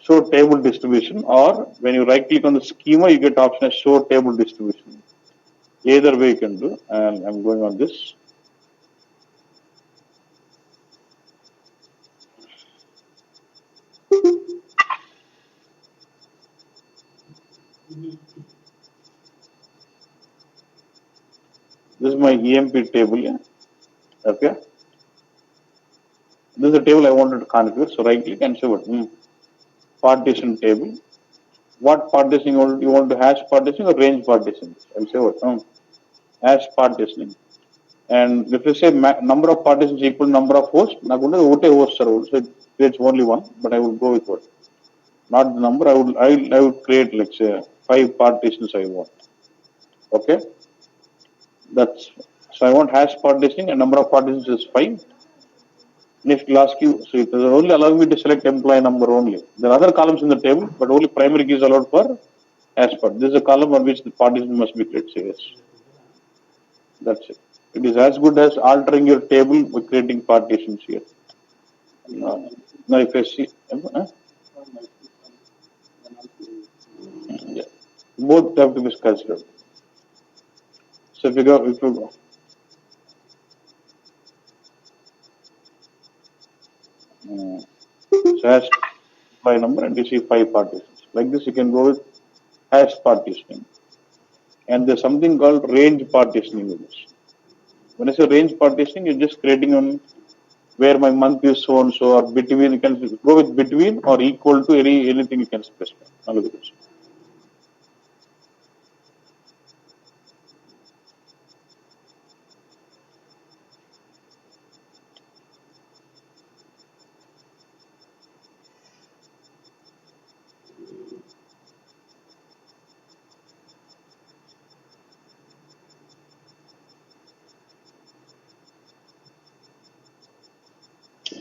Show table distribution, or when you right click on the schema, you get option as show table distribution. Either way you can do, and I'm going on this. This is my EMP table, yeah. Okay. This is the table I wanted to configure. So right click and say what? Partition table. What partitioning you want to hash partitioning or range partitioning? I'll say what? Hash partitioning. And if you say number of partitions equal number of hosts, I'm going to OT host server. So it creates only one, but I will go with what? Not the number. I would create, let's say, 5 partitions I want. Okay. That's so I want hash partitioning, and number of partitions is 5. Next, will ask you, so it will only allow me to select employee number only. There are other columns in the table, but only primary key is allowed for hash part. This is a column on which the partition must be created. Say yes. That's it. It is as good as altering your table by creating partitions here. Now, if I see, yeah, both have to be considered. So if you go, so hash by number, and you see 5 partitions. Like this, you can go with hash partitioning. And there's something called range partitioning in this. When I say range partitioning, you're just creating on where my month is so and so, or between. You can go with between or equal to anything you can specify. Now look at this.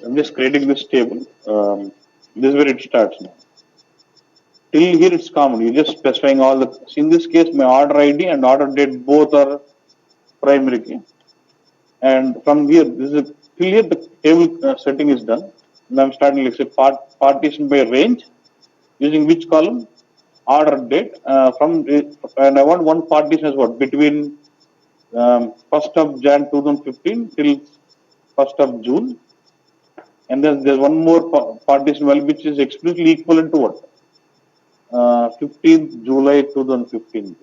I'm just creating this table. This is where it starts now. Till here it's common. You're just specifying all the. In this case, my order ID and order date both are primary key. And from here, this is till here the table setting is done. Now I'm starting, let's say, partition by range, using which column? Order date. And I want one partition as what? Between 1st of Jan 2015 till 1st of June. And then there's one more partition value which is explicitly equivalent to what? 15th July 2015.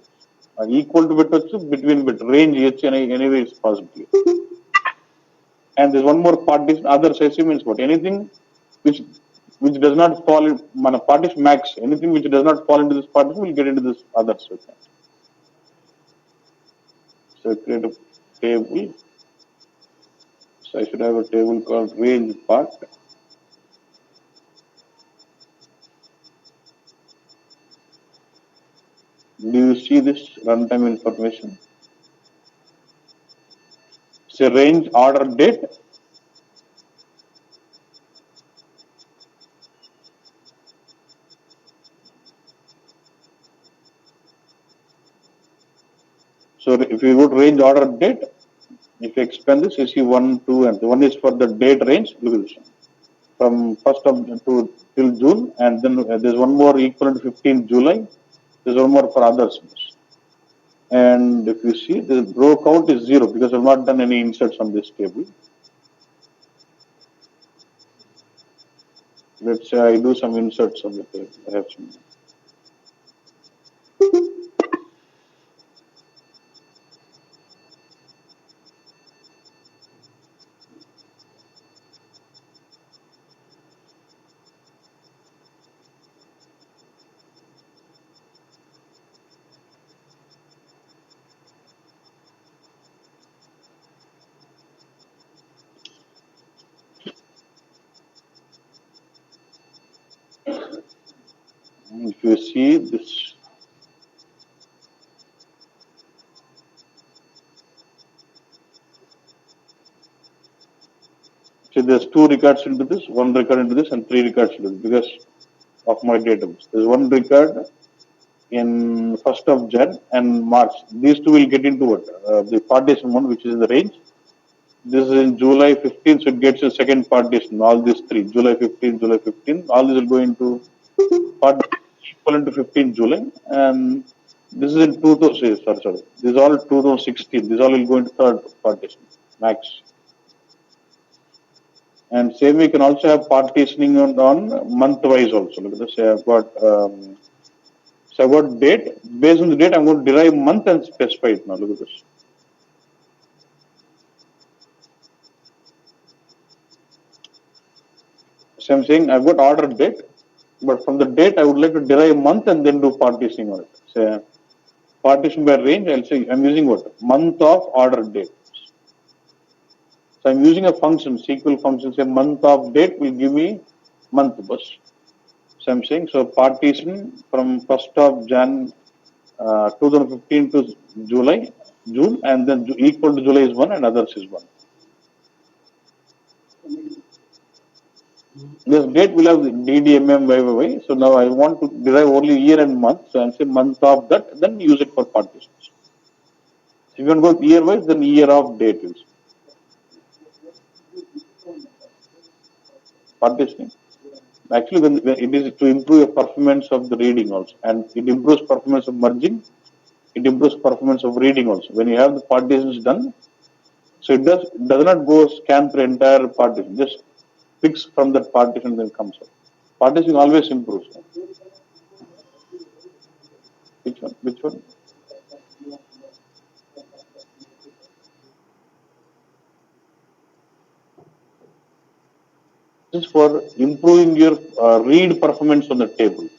Equal to bit between bit range anyway is possible. And there's one more partition, other session means what? Anything which does not fall in partition max, anything which does not fall into this partition will get into this other section. So create a table. So I should have a table called range part. Do you see this runtime information? So range order date. So if you go to range order date, if you expand this, you see 1, 2, and 1 is for the date range. Look at this. From 1st of to till June, and then there's one more equivalent to 15 July. There's one more for others. And if you see, the row count is 0 because I've not done any inserts on this table. Let's say I do some inserts on the table. I have some. If you see this, see there's 2 records into this, 1 record into this, and 3 records into this because of my database. There's 1 record in 1st of Jan and March. These 2 will get into what? The partition 1, which is in the range. This is in July 15, so it gets a second partition. All these 3, July 15, July 15, all these will go into partition equivalent to 15 July. And this is in 2000, sorry. This is all 2016. This all will go into third partition, max. And same we can also have partitioning on month wise also. Look at this. I've got so I've got date. Based on the date, I'm going to derive month and specify it now. Look at this. So I'm saying I've got order date, but from the date I would like to derive month and then do partitioning on it. Say partition by range. I'll say I'm using what? Month of order date. So I'm using a function, SQL function. Say month of date will give me month bus. So I'm saying so partition from 1st of Jan 2015 to July, June, and then equal to July is 1 and others is 1. This date will have DDMM. So now I want to derive only year and month. So I'm saying month of that, then use it for partitions. If you want to go year wise, then year of date is partitioning. Actually, when it is to improve the performance of the reading also, and it improves performance of merging, it improves performance of reading also. When you have the partitions done, so it does not go scan through entire partition, just picks from that partition then comes out. Partitioning always improves. Which one? Which one? This is for improving your read performance on the table.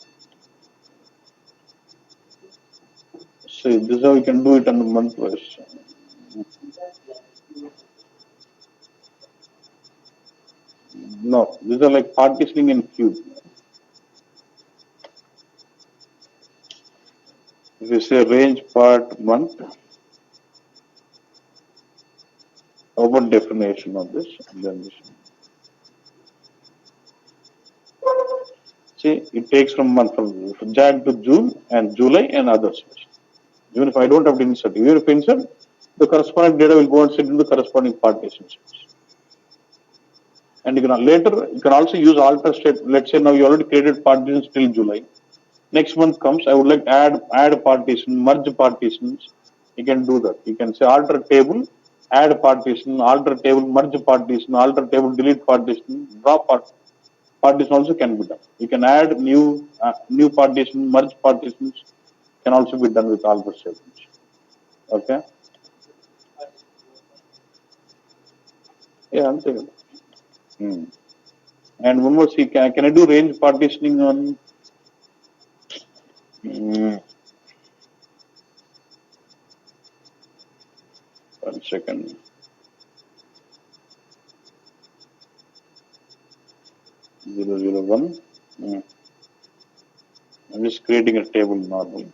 So this is how you can do it on the month wise. No, these are like partitioning in cube. If you say range part month, open definition of this, and then this. See, it takes from month from Jan to June and July and others. Even if I don't have to insert, even if I insert, the corresponding data will go and sit in the corresponding partitions. And you can also use alter state. Let's say now you already created partitions till July. Next month comes, I would like to add partition, merge partitions. You can do that. You can say alter table, add partition, alter table, merge partition, alter table, delete partition, drop partition also can be done. You can add new partition, merge partitions can also be done with alter statements. Okay. Yeah, I'm saying. Hmm. And one more, see, can I do range partitioning on? Mm, 1 second. 001. Mm. I'm just creating a table normally.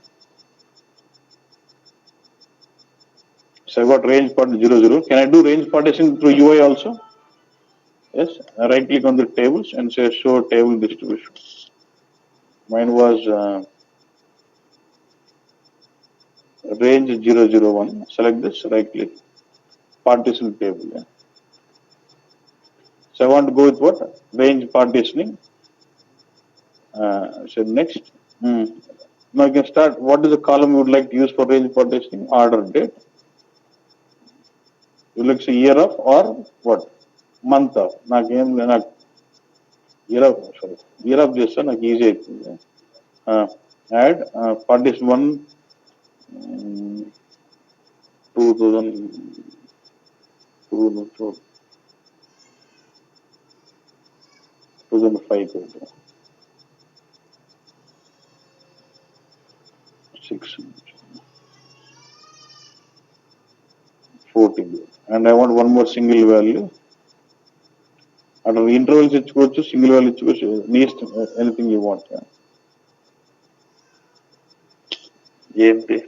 So I got range part 00. Can I do range partition through UI also? Yes. I right click on the tables and say show table distribution. Mine was range 001. Select this, right click, partition table. Yeah. So I want to go with what? Range partitioning. So next. Hmm. Now you can start. What is the column you would like to use for range partitioning? Order date. You like say year of or what? Month of. Not year of. Sorry. Year of this one. Easy. Add partition one. 2000. 2005. 6. 14. And I want one more single value. And intervals ఇచ్చుకోవచ్చు single value ఇచ్చుకోవచ్చు least anything you want. ఏంటి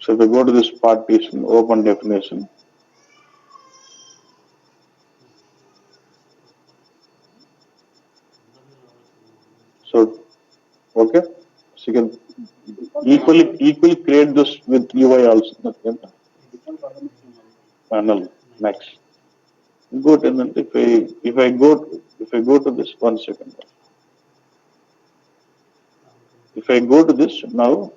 So if I go to this partition, open definition. So, okay. So you can equally create this with UI also. Okay. Panel next. Good. And then if I go to this 1 second. If I go to this now,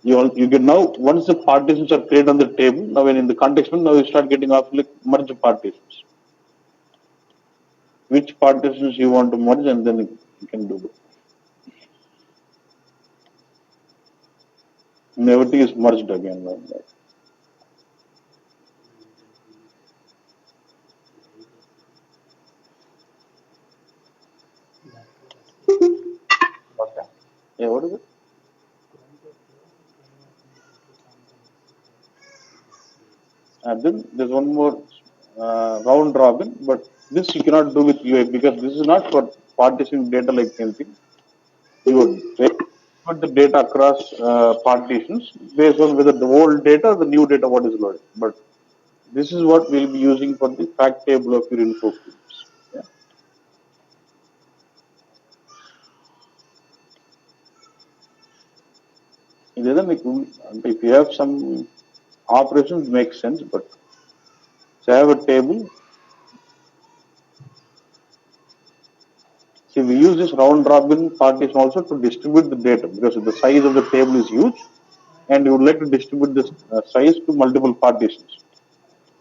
you get now once the partitions are created on the table. Now when in the context now you start getting off like merge partitions. Which partitions you want to merge and then you can do it. And everything is merged again like that. Okay. Yeah, what is it? And then there's one more round robin, but this you cannot do with UI because this is not for partitioning data like anything. You would put the data across partitions based on whether the old data or the new data what is loaded. But this is what we'll be using for the fact table of your info cubes. Yeah. If you have some operations make sense, but so I have a table. See, we use this round robin partition also to distribute the data because the size of the table is huge and you would like to distribute this size to multiple partitions.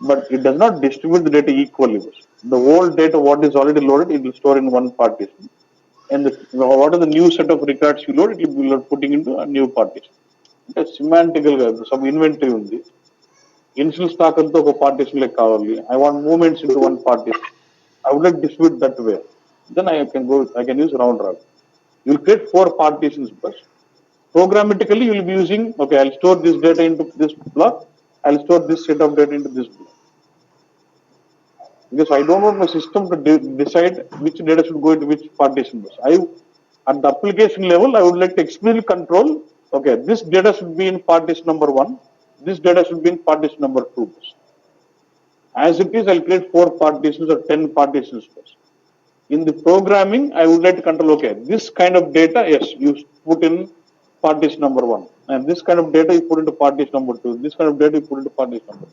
But it does not distribute the data equally. The old data, what is already loaded, it will store in one partition. And what are the new set of records you load, it will be putting into a new partition. Semantical, some inventory on this. Initial stock అంతా ఒక partition like కావాలి. I want movements into one partition. I would like to distribute that way. Then I can use round robin. You will create 4 partitions first. Programmatically, you will be using, okay, I'll store this data into this block. I'll store this set of data into this block. Because I don't want my system to decide which data should go into which partition. At the application level, I would like to explicitly control, okay, this data should be in partition number 1. This data should be in partition number 2. As it is, I'll create 4 partitions or 10 partitions first. In the programming, I would like to control, okay, this kind of data, yes, you put in partition number 1. And this kind of data you put into partition number 2. This kind of data you put into partition number 2.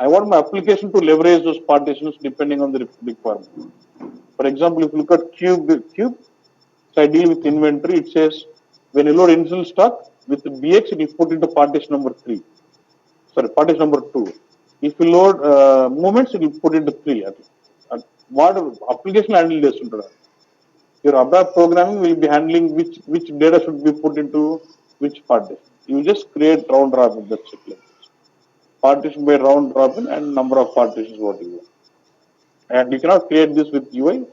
I want my application to leverage those partitions depending on the requirement. For example, if you look at cube, so I deal with inventory, it says when you load initial stock with the BX, it is put into partition number 3. Sorry, partition number 2. If you load movements, it will put into 3. What application handle this? Your ABAP programming will be handling which data should be put into which partition. You just create round robin, that's it. Like this. Partition by round robin and number of partitions what you want. And you cannot create this with UI.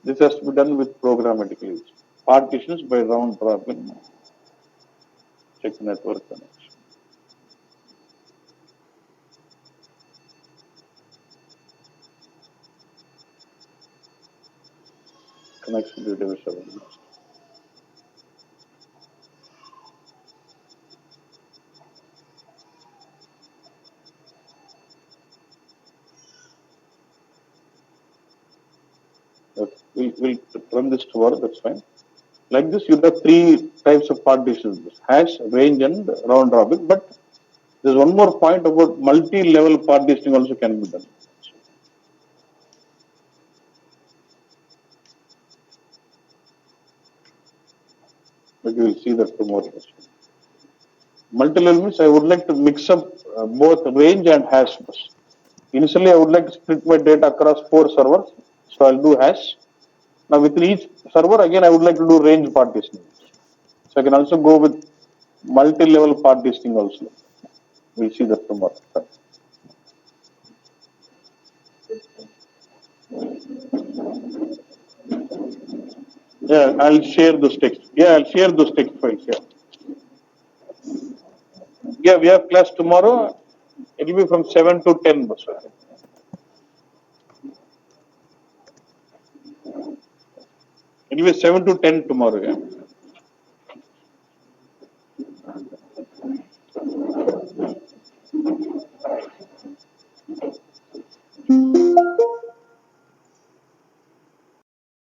This has to be done with programmatically. Partitions by round robin. Check network connection. Connection to database available. We'll run this tomorrow, that's fine. Like this, you have three types of partitions: hash, range, and round robin. But there's one more point about multi-level partitioning also can be done. But you will see that tomorrow. Multi-level means I would like to mix up both range and hash first. Initially, I would like to split my data across 4 servers. So I'll do hash. Now within each server, again, I would like to do range partitioning. So I can also go with multi-level partitioning also. We'll see that tomorrow. Yeah, I'll share those text. Yeah, I'll share those text files. Yeah. Yeah, we have class tomorrow. It will be from 7 to 10. It will be 7 to 10 tomorrow. Yeah.